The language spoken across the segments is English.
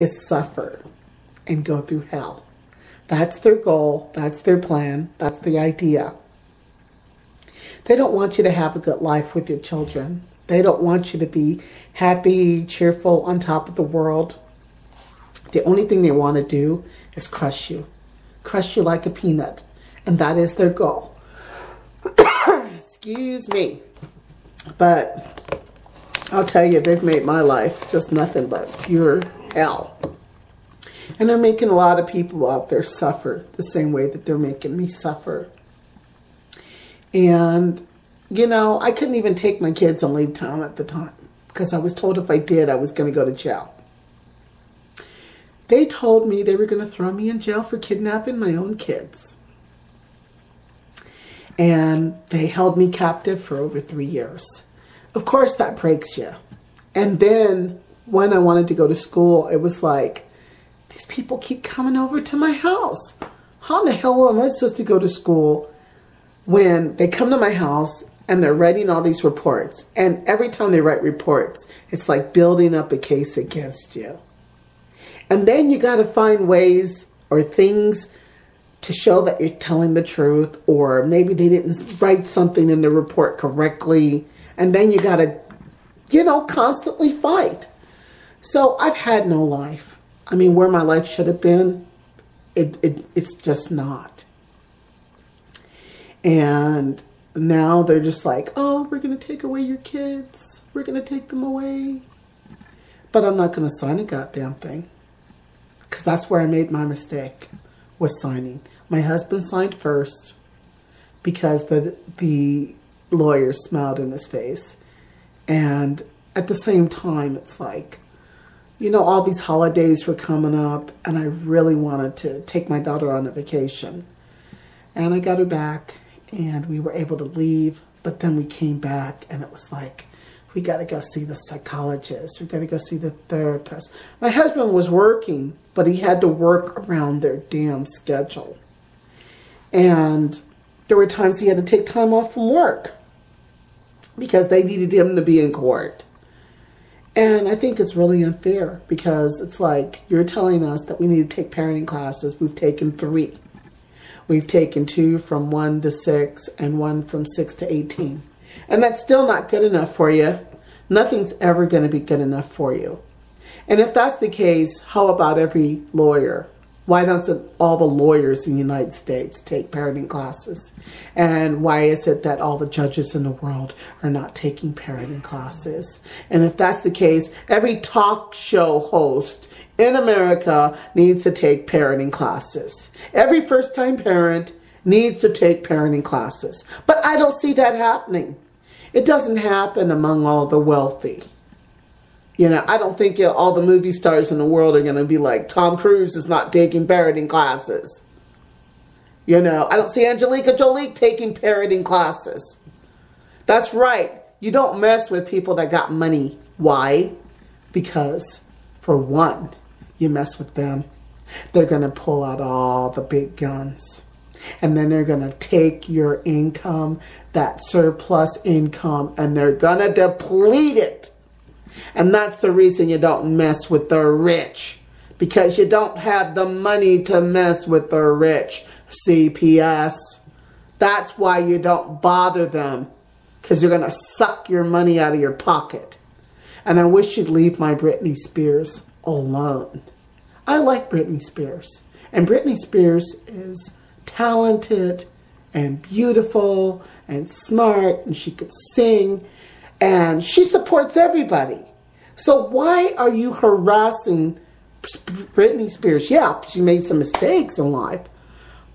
is suffer and go through hell. That's their goal. That's their plan. That's the idea. They don't want you to have a good life with your children. They don't want you to be happy, cheerful, on top of the world. The only thing they want to do is crush you. Crush you like a peanut. And that is their goal. Excuse me. But I'll tell you, they've made my life just nothing but pure hell. And they're making a lot of people out there suffer the same way that they're making me suffer. And, you know, I couldn't even take my kids and leave town at the time because I was told if I did, I was going to go to jail. They told me they were going to throw me in jail for kidnapping my own kids. And they held me captive for over 3 years. Of course, that breaks you. And then when I wanted to go to school, it was like, these people keep coming over to my house. How in the hell am I supposed to go to school when they come to my house and they're writing all these reports? And every time they write reports, it's like building up a case against you. And then you got to find ways or things to show that you're telling the truth, or maybe they didn't write something in the report correctly. And then you got to, you know, constantly fight. So I've had no life. I mean, where my life should have been, it's just not. And now they're just like, oh, we're going to take away your kids. We're going to take them away. But I'm not going to sign a goddamn thing. Because that's where I made my mistake, was signing. My husband signed first because the lawyer smiled in his face. And at the same time, it's like, you know, all these holidays were coming up and I really wanted to take my daughter on a vacation. And I got her back and we were able to leave, but then we came back and it was like, we got to go see the psychologist. We got to go see the therapist. My husband was working, but he had to work around their damn schedule. And there were times he had to take time off from work because they needed him to be in court. And I think it's really unfair because it's like you're telling us that we need to take parenting classes. We've taken 3. We've taken 2 from 1 to 6 and 1 from 6 to 18. And that's still not good enough for you. Nothing's ever going to be good enough for you. And if that's the case, how about every lawyer? Why doesn't all the lawyers in the United States take parenting classes? And why is it that all the judges in the world are not taking parenting classes? And if that's the case, every talk show host in America needs to take parenting classes. Every first-time parent needs to take parenting classes. But I don't see that happening. It doesn't happen among all the wealthy. You know, I don't think all the movie stars in the world are going to be like, Tom Cruise is not taking parenting classes. You know, I don't see Angelina Jolie taking parenting classes. That's right. You don't mess with people that got money. Why? Because, for one, you mess with them, they're going to pull out all the big guns. And then they're going to take your income, that surplus income, and they're going to deplete it. And that's the reason you don't mess with the rich. Because you don't have the money to mess with the rich. CPS. That's why you don't bother them. Because they're going to suck your money out of your pocket. And I wish you'd leave my Britney Spears alone. I like Britney Spears. And Britney Spears is talented and beautiful and smart. And she could sing. And she supports everybody. So why are you harassing Britney Spears? Yeah, she made some mistakes in life.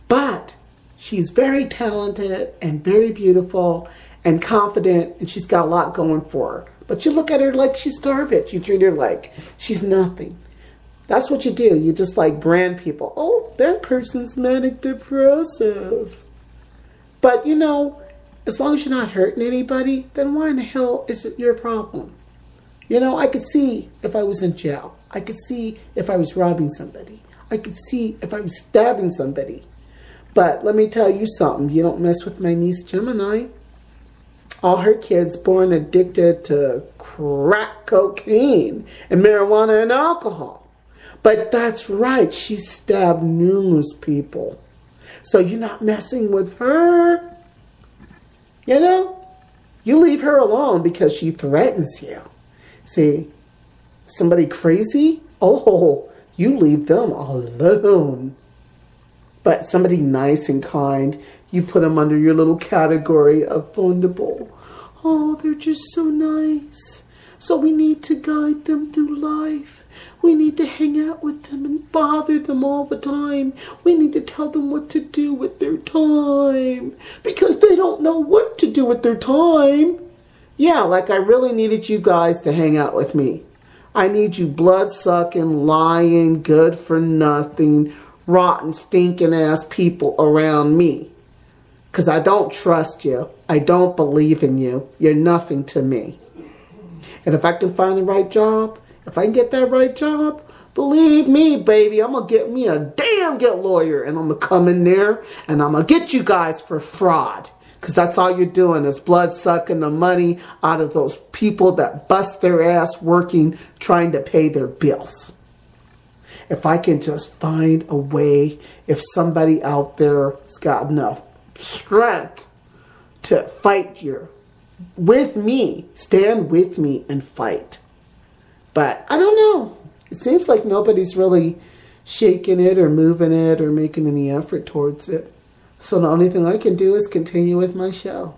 But she's very talented and very beautiful and confident. And she's got a lot going for her. But you look at her like she's garbage. You treat her like she's nothing. That's what you do. You just like brand people. Oh, that person's manic depressive. But you know, as long as you're not hurting anybody, then why in the hell is it your problem? You know, I could see if I was in jail. I could see if I was robbing somebody. I could see if I was stabbing somebody. But let me tell you something. You don't mess with my niece Gemini. All her kids born addicted to crack cocaine and marijuana and alcohol. But that's right. She stabbed numerous people. So you're not messing with her. You know? You leave her alone because she threatens you. See, somebody crazy? Oh, you leave them alone. But somebody nice and kind, you put them under your little category of vulnerable. Oh, they're just so nice. So we need to guide them through life. We need to hang out with them and bother them all the time. We need to tell them what to do with their time. Because they don't know what to do with their time. Yeah, like I really needed you guys to hang out with me. I need you blood-sucking, lying, good-for-nothing, rotten, stinking-ass people around me. Because I don't trust you. I don't believe in you. You're nothing to me. And if I can find the right job, if I can get that right job, believe me, baby, I'm going to get me a damn good lawyer. And I'm going to come in there and I'm going to get you guys for fraud. Because that's all you're doing is blood-sucking the money out of those people that bust their ass working, trying to pay their bills. If I can just find a way, if somebody out there's got enough strength to fight with me, stand with me and fight. But I don't know. It seems like nobody's really shaking it or moving it or making any effort towards it. So the only thing I can do is continue with my show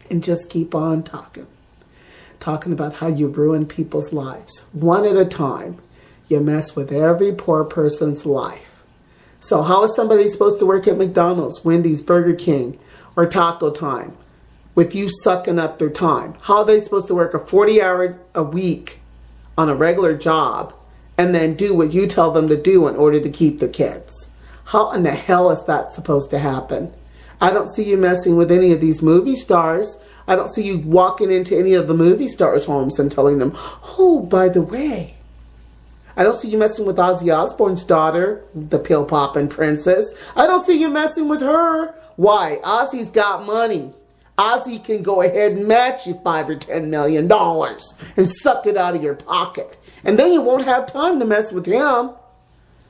and just keep on talking. Talking about how you ruin people's lives. One at a time. You mess with every poor person's life. So how is somebody supposed to work at McDonald's, Wendy's, Burger King, or Taco Time with you sucking up their time? How are they supposed to work a 40-hour a week on a regular job and then do what you tell them to do in order to keep their kids? How in the hell is that supposed to happen? I don't see you messing with any of these movie stars. I don't see you walking into any of the movie stars' homes and telling them, oh, by the way, I don't see you messing with Ozzy Osbourne's daughter, the pill-popping princess. I don't see you messing with her. Why? Ozzy's got money. Ozzy can go ahead and match you $5 or $10 million and suck it out of your pocket. And then you won't have time to mess with him.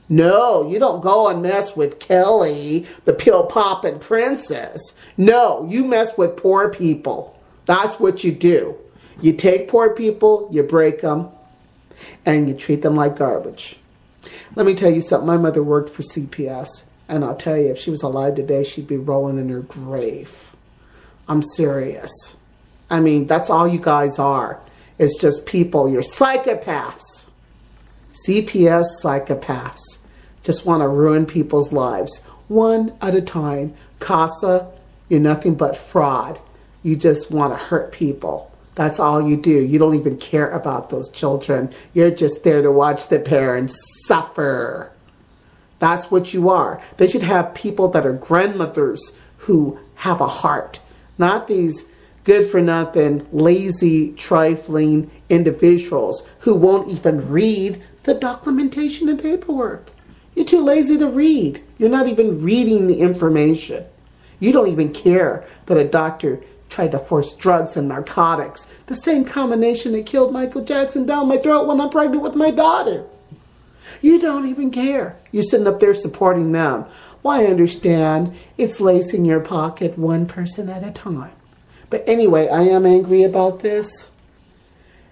No, you don't go and mess with Kelly, the pill-popping princess. No, you mess with poor people. That's what you do. You take poor people, you break them, and you treat them like garbage. Let me tell you something. My mother worked for CPS, and I'll tell you, if she was alive today, she'd be rolling in her grave. I'm serious. I mean, that's all you guys are. It's just people. You're psychopaths. CPS psychopaths. Just want to ruin people's lives. One at a time. CASA, you're nothing but fraud. You just want to hurt people. That's all you do. You don't even care about those children. You're just there to watch the parents suffer. That's what you are. They should have people that are grandmothers who have a heart. Not these good-for-nothing, lazy, trifling individuals who won't even read the documentation and paperwork. You're too lazy to read. You're not even reading the information. You don't even care that a doctor tried to force drugs and narcotics, the same combination that killed Michael Jackson down my throat when I'm pregnant with my daughter. You don't even care. You're sitting up there supporting them. Well, I understand. It's lace in your pocket, one person at a time. But anyway, I am angry about this.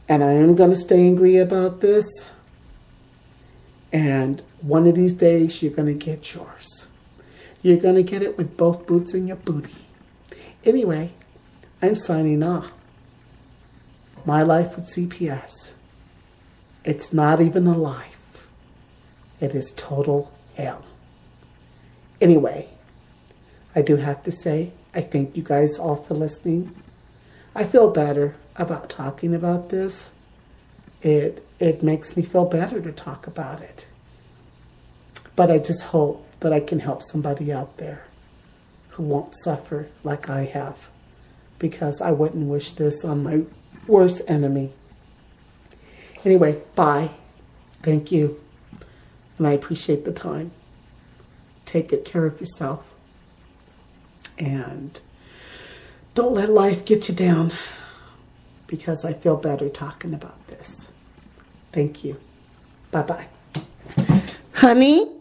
And I am going to stay angry about this. And one of these days, you're going to get yours. You're going to get it with both boots in your booty. Anyway, I'm signing off. My life with CPS. It's not even a life. It is total hell. Anyway, I do have to say, I thank you guys all for listening. I feel better about talking about this. It makes me feel better to talk about it. But I just hope that I can help somebody out there who won't suffer like I have. Because I wouldn't wish this on my worst enemy. Anyway, bye. Thank you. And I appreciate the time. Take good care of yourself. And don't let life get you down. Because I feel better talking about this. Thank you. Bye-bye. Honey?